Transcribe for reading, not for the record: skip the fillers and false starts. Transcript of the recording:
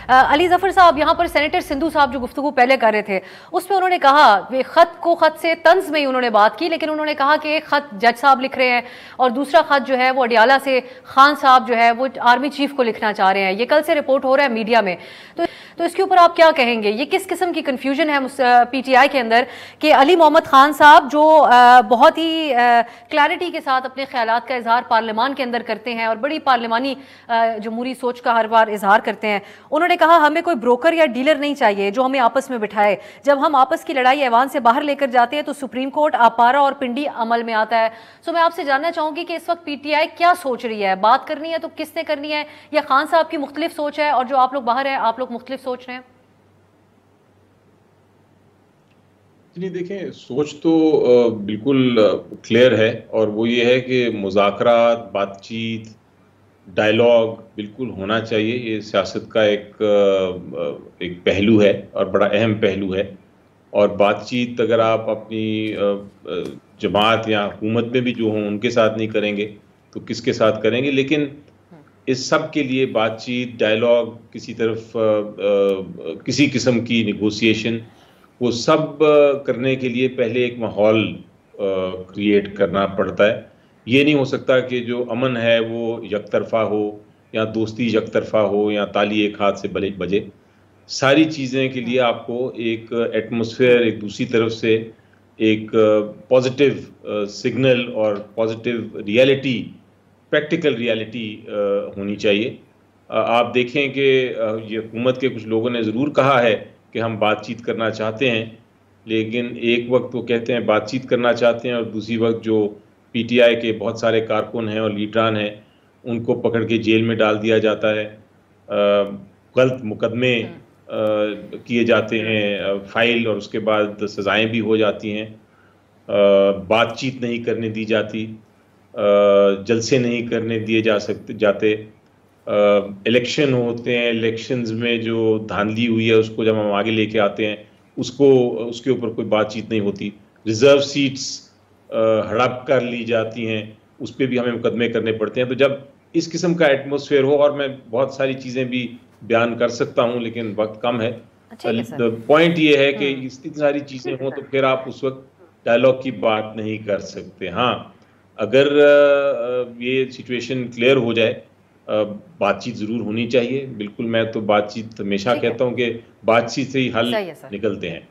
अली जफर साहब, यहाँ पर सेनेटर सिंधु साहब जो गुफ्तगू पहले कर रहे थे उसमें उन्होंने कहा, वे खत से तंज में ही उन्होंने बात की, लेकिन उन्होंने कहा कि एक खत जज साहब लिख रहे हैं और दूसरा खत जो है वो अडियाला से खान साहब जो है वो आर्मी चीफ को लिखना चाह रहे हैं। ये कल से रिपोर्ट हो रहा है मीडिया में, तो इसके ऊपर आप क्या कहेंगे? ये किस किस्म की कंफ्यूजन है पीटीआई के अंदर कि अली मोहम्मद खान साहब जो बहुत ही क्लैरिटी के साथ अपने ख्यालात का इजहार पार्लियामान के अंदर करते हैं और बड़ी पार्लिमानी जमहूरी सोच का हर बार इजहार करते हैं, उन्होंने कहा हमें कोई ब्रोकर या डीलर नहीं चाहिए जो हमें आपस में बिठाए। जब हम आपस की लड़ाई ऐवान से बाहर लेकर जाते हैं तो सुप्रीम कोर्ट, आपारा और पिंडी अमल में आता है। सो मैं आपसे जानना चाहूंगी कि इस वक्त पीटीआई क्या सोच रही है? बात करनी है तो किसने करनी है, या खान साहब की मुख्तलिफ सोच है और जो आप लोग बाहर हैं आप लोग मुख्तलिफ सोच रहे हैं? नहीं, देखें, सोच तो बिल्कुल क्लियर है और वो ये है कि मुज़ाकरात, बातचीत, डायलॉग बिल्कुल होना चाहिए। ये सियासत का एक पहलू है और बड़ा अहम पहलू है। और बातचीत अगर आप अपनी जमात या हुकूमत में भी जो हों उनके साथ नहीं करेंगे तो किसके साथ करेंगे? लेकिन इस सब के लिए बातचीत, डायलॉग, किसी तरफ किसी किस्म की निगोसिएशन, वो सब करने के लिए पहले एक माहौल क्रिएट करना पड़ता है। ये नहीं हो सकता कि जो अमन है वो यकतरफा हो या दोस्ती यकतरफा हो या ताली एक हाथ से बजे। सारी चीज़ें के लिए आपको एक एटमॉस्फेयर, एक दूसरी तरफ से एक पॉजिटिव सिग्नल और पॉजिटिव रियलिटी, प्रैक्टिकल रियलिटी होनी चाहिए। आप देखें कि ये हुकूमत के कुछ लोगों ने ज़रूर कहा है कि हम बातचीत करना चाहते हैं, लेकिन एक वक्त वो कहते हैं बातचीत करना चाहते हैं और दूसरी वक्त जो पीटीआई के बहुत सारे कारकुन हैं और लीडरान हैं उनको पकड़ के जेल में डाल दिया जाता है, गलत मुकदमे किए जाते हैं फाइल, और उसके बाद सज़ाएं भी हो जाती हैं। बातचीत नहीं करने दी जाती, जलसे नहीं करने दिए जाते। इलेक्शन होते हैं, इलेक्शंस में जो धांधली हुई है उसको जब हम आगे लेके आते हैं उसके ऊपर कोई बातचीत नहीं होती। रिजर्व सीट्स हड़प कर ली जाती हैं, उस पर भी हमें मुकदमे करने पड़ते हैं। तो जब इस किस्म का एटमॉस्फेयर हो, और मैं बहुत सारी चीज़ें भी बयान कर सकता हूं लेकिन वक्त कम है, पॉइंट ये है कि इतनी सारी चीज़ें हों तो फिर आप उस वक्त डायलॉग की बात नहीं कर सकते। हाँ, अगर ये सिचुएशन क्लियर हो जाए, बातचीत ज़रूर होनी चाहिए। बिल्कुल, मैं तो बातचीत हमेशा कहता हूं कि बातचीत से ही हल निकलते हैं।